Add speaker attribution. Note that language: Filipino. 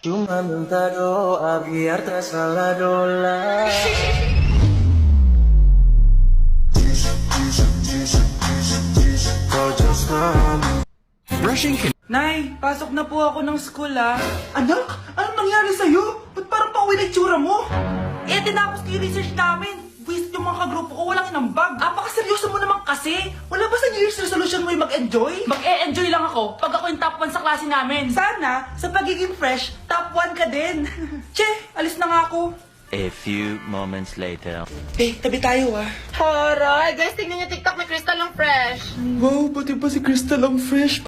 Speaker 1: Cuma minta doa biar tak salah dola.
Speaker 2: Nay, pasok na po ako ng school Anak, anong nangyari sa'yo? Ba't parang pauwi na itsura mo? Tinapos ko yung research namin. Visit yung mga kagrupo ko, walang inambag. Apakaseryoso mo naman kasi. Wala ba sa New Year's resolution mo yung mag-enjoy? Mag-e-enjoy lang ako pag ako yung top 1 sa klase namin. Sana, sa pagiging fresh, top 1 ka din. Che, alis na nga ako.
Speaker 3: A few moments later.
Speaker 2: Tabi tayo
Speaker 4: Horay, guys, tingnan niyo TikTok ni Crystal ang fresh.
Speaker 2: Wow, pati ba si Crystal ang fresh?